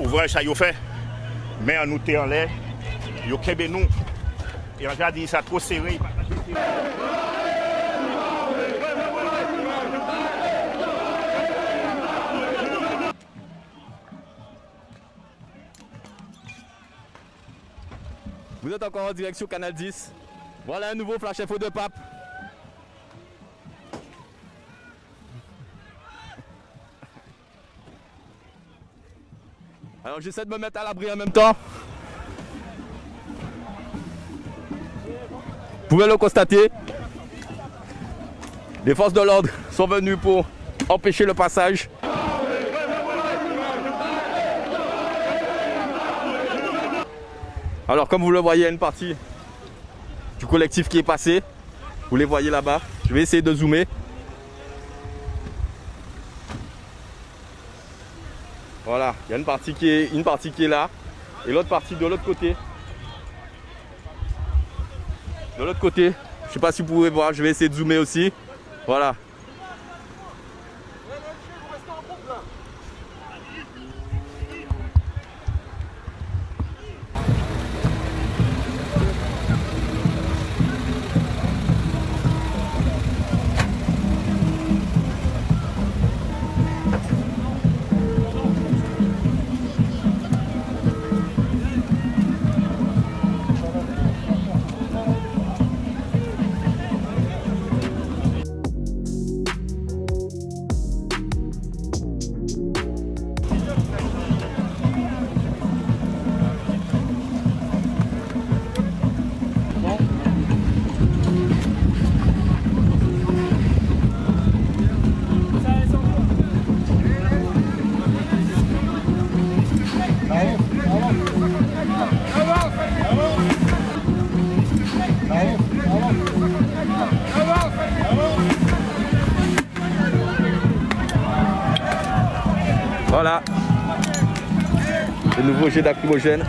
ouvrage ça yo fait. Mais en nous en l'air, yo kebe nous. Et on a dit ça trop serré. Vous êtes encore en direction Canal 10. Voilà un nouveau flash info de Pape. Alors j'essaie de me mettre à l'abri en même temps. Vous pouvez le constater. Les forces de l'ordre sont venues pour empêcher le passage. Alors comme vous le voyez, il y a une partie du collectif qui est passée. Vous les voyez là-bas. Je vais essayer de zoomer. Voilà, il y a une partie qui est là et l'autre partie de l'autre côté. De l'autre côté, je ne sais pas si vous pouvez voir, je vais essayer de zoomer aussi. Voilà. Voilà, le nouveau jet lacrymogène.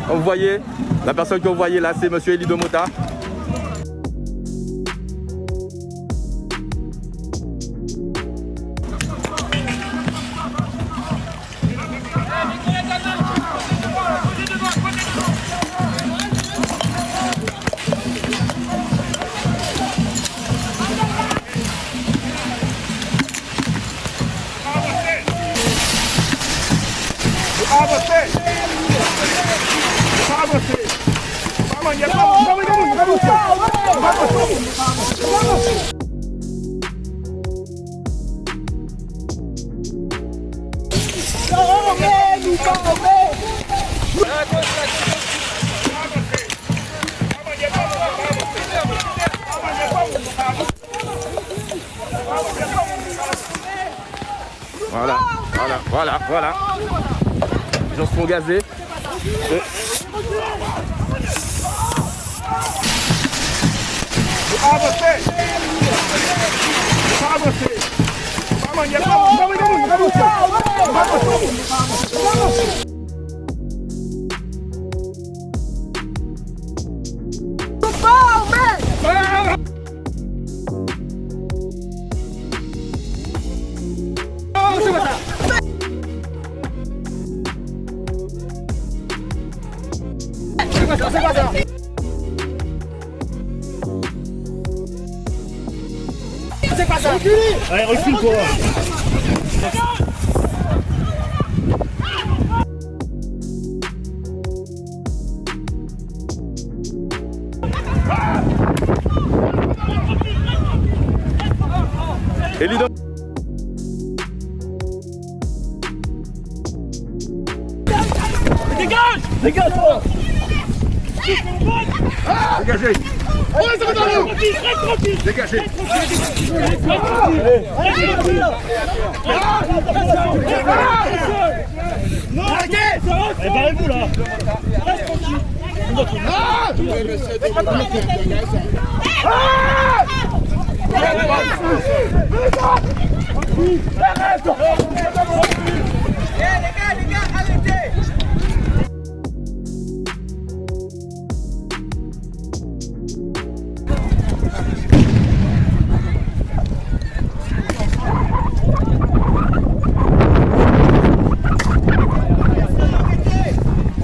Comme vous voyez, la personne que vous voyez là, c'est monsieur Eli Domota. Voilà. Les gens se font gazer. C'est pas ça. Allez, recule quoi. Elido. Dégage toi. Dégagez. Ouais, ça va dans l'eau. Dégagez. Non, arrêtez. Barrez-vous là.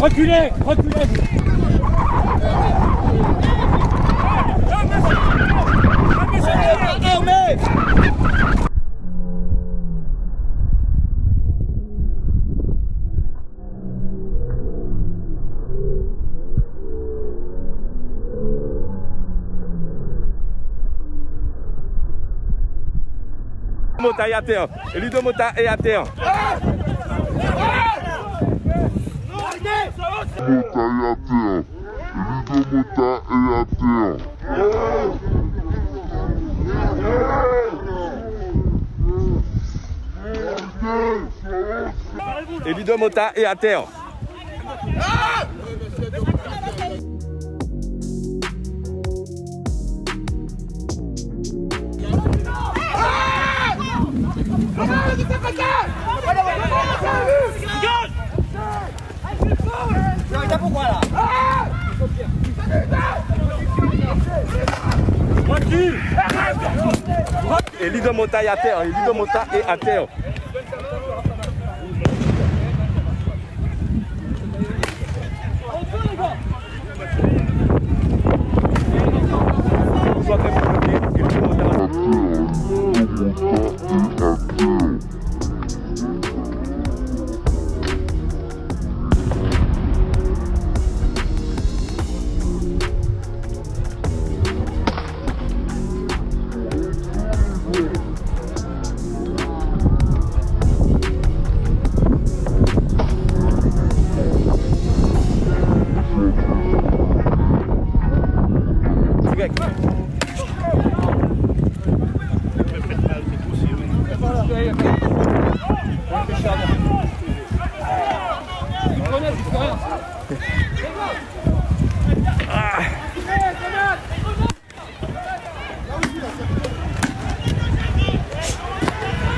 Reculez, reculez. Mota est à terre. Elido Mota est à terre. Elido Mota est à terre. Elido Mota est à terre. Elido Mota est à terre.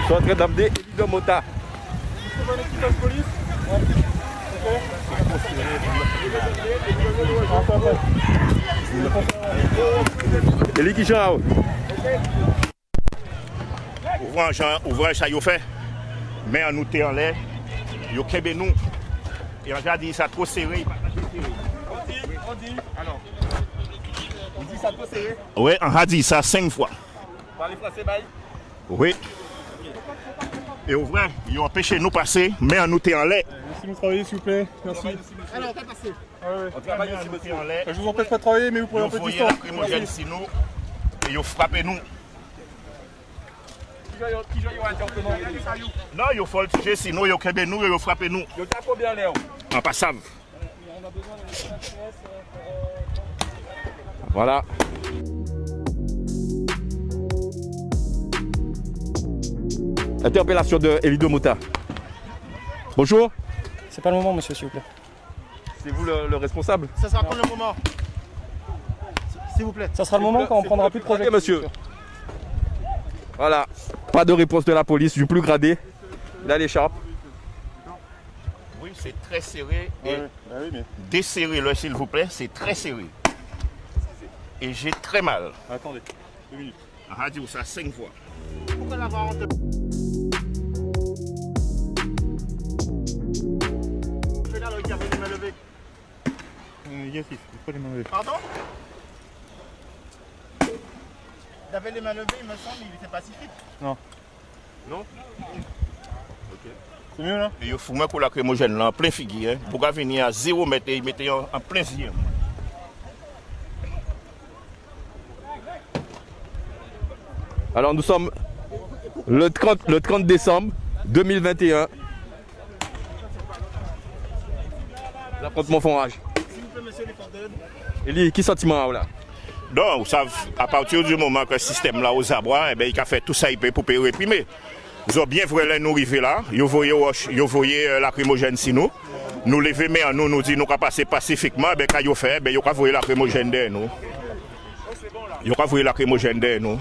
Ils sont en train d'amener Elido Mota. Eli qui chante. Ouvrage ça y fait. Mais en nous en l'air, yo kebe nous. Et on a dit ça trop serré. On dit, alors. On dit ça trop serré. Oui, on a dit ça 5 fois. Parlez français, bye. Oui. Et ouvrage, ils ont empêché nous passer, mais en nous en l'air. Laissez nous travailler s'il vous plaît. Merci. Alors, on va passer. On travaille aussi, monsieur. en l'air. Je vous empêche pas de travailler, mais vous pourrez Ils un peu de voyaient distance. lacrymogène si nous. Et ils ont frappé nous. Qui joue à interpellation? Non, ils ont voltigé sinon, ils ont kebe nous, ils ont frappé nous. Ils ont combien l'air? En passant. Voilà. Interpellation de Elido Mota. Bonjour. C'est pas le moment, monsieur, s'il vous plaît. C'est vous le responsable? Ça sera quand le moment. S'il vous plaît. Ça sera le moment quand on prendra plus de projet. Ok, monsieur. Voilà. Pas de réponse de la police, du plus gradé. Il a l'écharpe. Oui, c'est très serré. Et Bah oui, mais. desserrez-le, s'il vous plaît, c'est très serré. Et j'ai très mal. Attendez, 2 minutes. On a dit ça 5 fois. Pourquoi l'avoir honte? Je là, le gars venu me lever. Négatif, pourquoi les mains levées? Pardon? Il avait les mains levées, il me semble, il était pacifique. Non? C'est mieux là? Et il faut mettre la lacrymogène là en plein figuier. Hein, pour venir à 0 mètre, il mettait en plein yeux. Alors nous sommes le 30 décembre 2021. L'affrontement Fonrage. S'il vous plaît, monsieur les Fordel. Eli, qui sentiment là? Donc, vous savez, à partir du moment que le système là aux abois, eh ben, il a fait tout ça il peut pour réprimer. Ils ont bien voulu nous arriver là, ils voyaient lacrymogène si nous. Nous lever mais nous nous dit nous qu'à passer pacifiquement, ben quand ils fait, ben ils ont voyé lacrymogène derrière nous. Ils ont voyé lacrymogène derrière nous.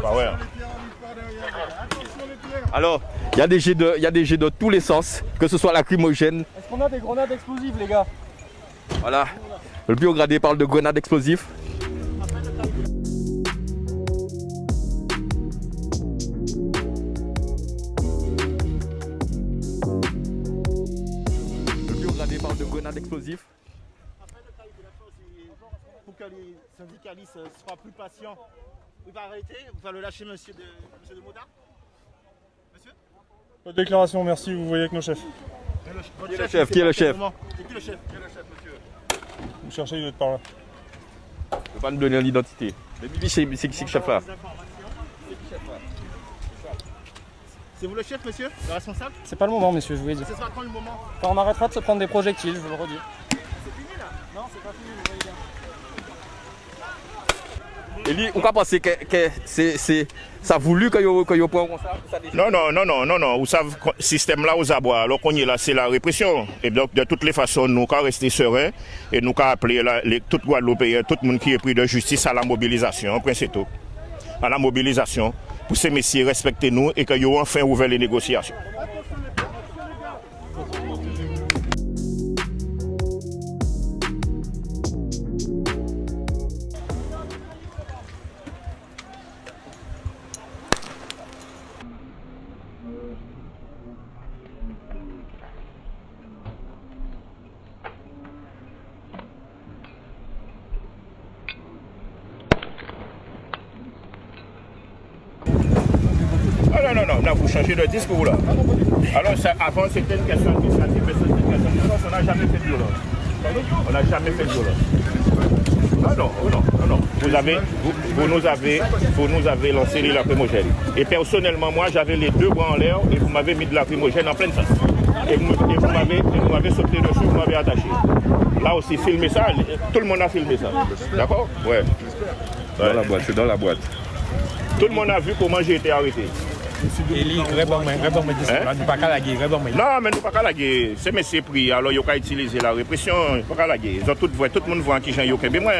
Bah ouais. Alors, il y a des jets de tous les sens, que ce soit lacrymogène. Est-ce qu'on a des grenades explosives, les gars? Voilà. Le biogradé parle de grenades explosives. Le biogradé parle de grenades explosives. Pour que les syndicalistes soient plus patients, il va arrêter, il va le lâcher, monsieur de Moda. Monsieur? Pas de déclaration, merci, vous voyez avec nos chefs. Qui est le chef? Qui est le chef? C'est qui le chef? Vous cherchez, il doit être par là. Je ne peux pas nous donner l'identité. Mais Bibi, c'est qui ce chef-là? C'est vous le chef, monsieur? Le responsable? C'est pas le moment, monsieur, je vous l'ai dit. Ce sera quand le moment? Enfin, on arrêtera de se prendre des projectiles, je vous le redis. C'est fini là? Non, c'est pas fini, vous voyez bien. Et lui, on peut penser que ça a voulu que vous preniez ça. Non. Vous savez, le système là aux abois, alors qu'on y est là, c'est la répression. Et donc, de toutes les façons, nous allons rester sereins et nous allons appeler tout Guadeloupéen, tout le monde qui est pris de justice à la mobilisation, après c'est tout. À la mobilisation, pour ces messieurs respecter nous et qu'ils ont enfin ouvert les négociations. Non, vous changez de discours là. Alors avant c'était une question administrative, mais c'est une question de violence, on n'a jamais fait de violence. On n'a jamais fait de violence. Non. Vous nous avez lancé les lacrymogènes. Et personnellement, moi j'avais les deux bras en l'air et vous m'avez mis de lacrymogène en pleine face. Et vous m'avez sauté dessus, vous m'avez attaché. Là aussi, filmez ça, tout le monde a filmé ça. D'accord? Ouais. Dans la boîte, c'est dans la boîte. Tout le monde a vu comment j'ai été arrêté. Eli, nous pas qu'à la guerre, non, mais nous pas qu'à la guerre. C'est messieurs pris, alors ils ont utilisé la répression, pas qu'à la guerre. Ils ont tout le monde voit qui j'en ai bien moi.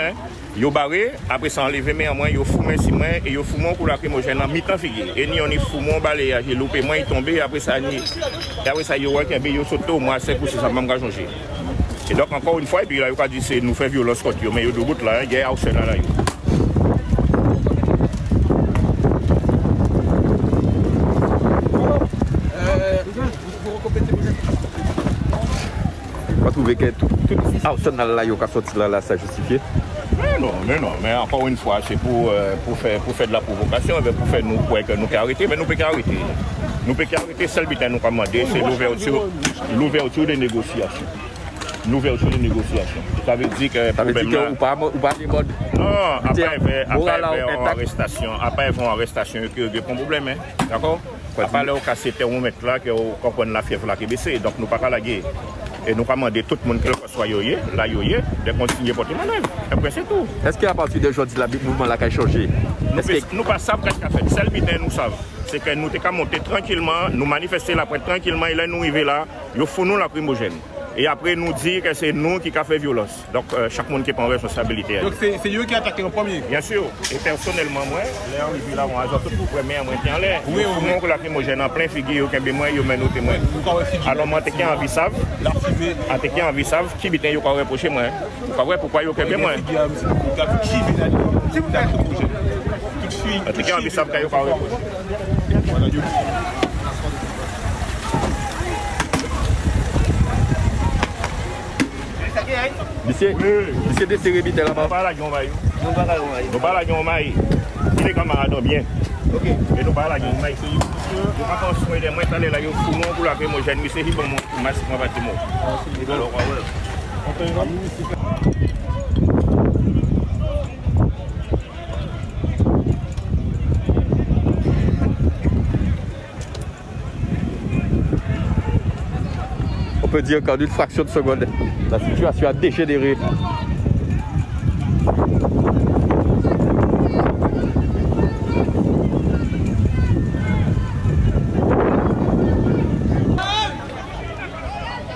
Ils ont barré, après ça enlevé mes moi, ils ont fumé si moi et ils ont fumé pour lacrymogène en mi-temps figé. Et ni on est fumé balayage, j'ai loupé moi, il tombé après ça ils ont sauté au moins 5 ou 6 ça m'a changé. Et donc encore une fois, et puis là ils ont dit c'est nous faire violence contre eux, mais ils ont debout là, il y a aussi là. Vous trouvez que tout arsenal là, ça justifié? Mais encore une fois, c'est pour faire de la provocation, pour faire nous croire que nous pouvons arrêter, mais nous ne pouvons pas arrêter. Nous ne pouvons pas arrêter, seul but à nous commander, c'est l'ouverture des négociations. L'ouverture des négociations. Ça veut dire que... Ça veut dire que ou pas les modes. Non, après ils vont en arrestation, il y a un problème, d'accord? Après là, on casse thermomètre là, qu'on prend la fièvre là qui baisse, donc nous ne pouvons pas la guerre. Et nous commandons tout le monde, quel que soit yoye, de continuer pour manœuvre. Après c'est tout. Est-ce qu'à partir d'aujourd'hui, le mouvement là a changé? Nous ne savons pas ce qu'a fait. Seul but nous savons. C'est que nous avons monté tranquillement, nous manifester après tranquillement, et là nous arrivons là, nous faisons la lacrymogène. Et après nous dire que c'est nous qui avons fait violence. Donc chaque monde qui prend responsabilité. Donc c'est eux qui attaquent en premier? Bien sûr. Et personnellement, moi, là on est là, on a tout pour premier, moi qui en l'air. Oui, on la lacrymogène en plein figure, qui moi, ils mènent nos témoins. Alors moi, t'es qui en vie savent, t'es qui en vie savent, qui bitin ils ont reproché moi. Pourquoi ils ont fait moi? T'es qui en vie savent qu'ils ont reproché. Monsieur desserré vite là-bas. Nous parlons maïs. Il est camarade bien. Ok. Et nous parlons maïs. Nous pas construire des moyens d'aller là, il faut pour la lacrymogène, mais c'est bon mon masque mon bâtiment. Alors on peut dire qu'en une fraction de seconde, la situation a dégénéré.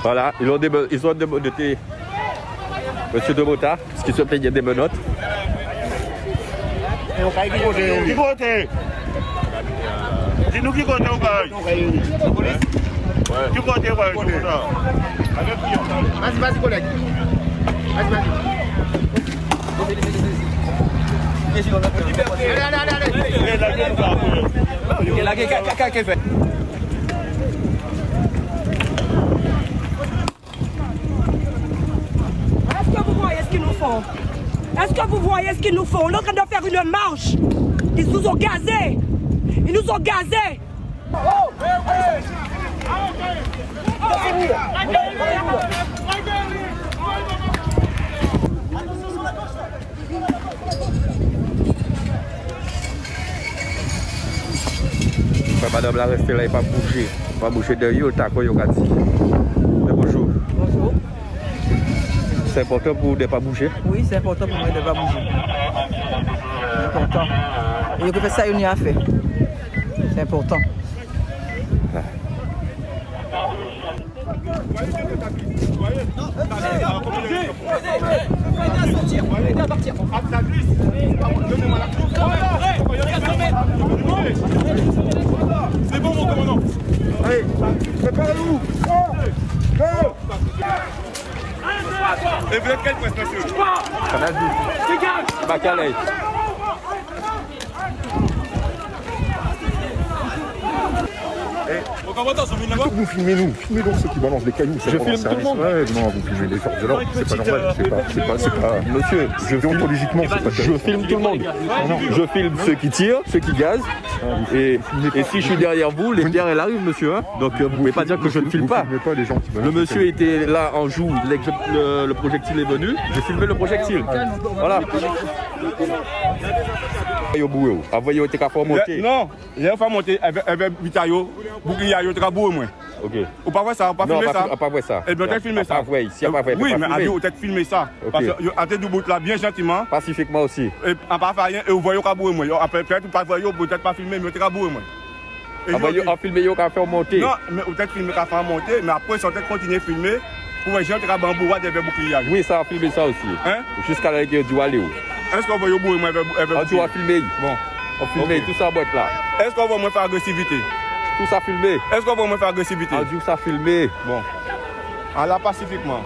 Voilà, ils ont démenoté M. Demota, parce qu'ils se plaignent des menottes. Qui côté? Dis-nous qui côté ou pas? Qui côté ou pas? Vas-y, collègue. Vas-y. Est-ce que vous voyez ce qu'ils nous font? Est-ce que vous voyez ce qu'ils nous font? On est en train de faire une marche. Ils nous ont gazés. Ils nous ont gazés. Madame la restée là et pas bouger. Pas bouger derrière, le taco, il a dit. Bonjour. Bonjour. C'est important pour ne pas bouger? Oui, c'est important pour moi de ne pas bouger. C'est important. Et je fais ça, il y a fait. C'est important. C'est bon, mon commandant. Allez, préparez-vous. Et vous êtes quelle presse, monsieur? Canal 10. Bacalay. Vous filmez nous, filmez donc ceux qui balancent des cailloux. Je filme tout le monde. Ouais, non, vous filmez les forces de l'ordre, c'est pas normal, c'est pas. Monsieur, déontologiquement, c'est pas je filme tout le monde. Je filme ceux qui tirent, ceux qui gazent. Et si je suis derrière vous, les bières elles arrivent, monsieur. Hein. Donc vous ne pouvez pas dire que je ne filme pas. Pas les gens qui Le monsieur était là en joue, le projectile est venu. J'ai filmé le projectile. Voilà. Envoyez au TK pour monter. Non, il a fait monter avec Vitayo, bouclier, il a boué moi. Ok. Ou pas vrai ça, pas filmer ça. Pas vrai ça. Et bien peut-être filmer ça. Pas vrai, ici, pas vrai. Oui, mais peut-être filmer ça. Parce que à tête du bout là, bien gentiment. Pacifiquement aussi. Et en pas faire rien, et vous voyez au caboué moi. Peut-être pas voyez, peut-être pas filmer, mais au caboué moi. En filmer, il a fait monter. Non, mais peut-être filmer qu'à faire monter, mais après, ils sont peut-être continuer à filmer pour les gens qui ont bambou des boucliers. Oui, ça a filmé ça aussi. Hein? Jusqu'à là, il a aller où? Est-ce qu'on va y bouer moi avec tu vas filmer. Bon. On filme tout ça boîte là. Est-ce qu'on va me faire agressivité? Tout ça filmé. Est-ce qu'on va me faire agressivité? Tout ça filmé. Bon. Alors pacifiquement.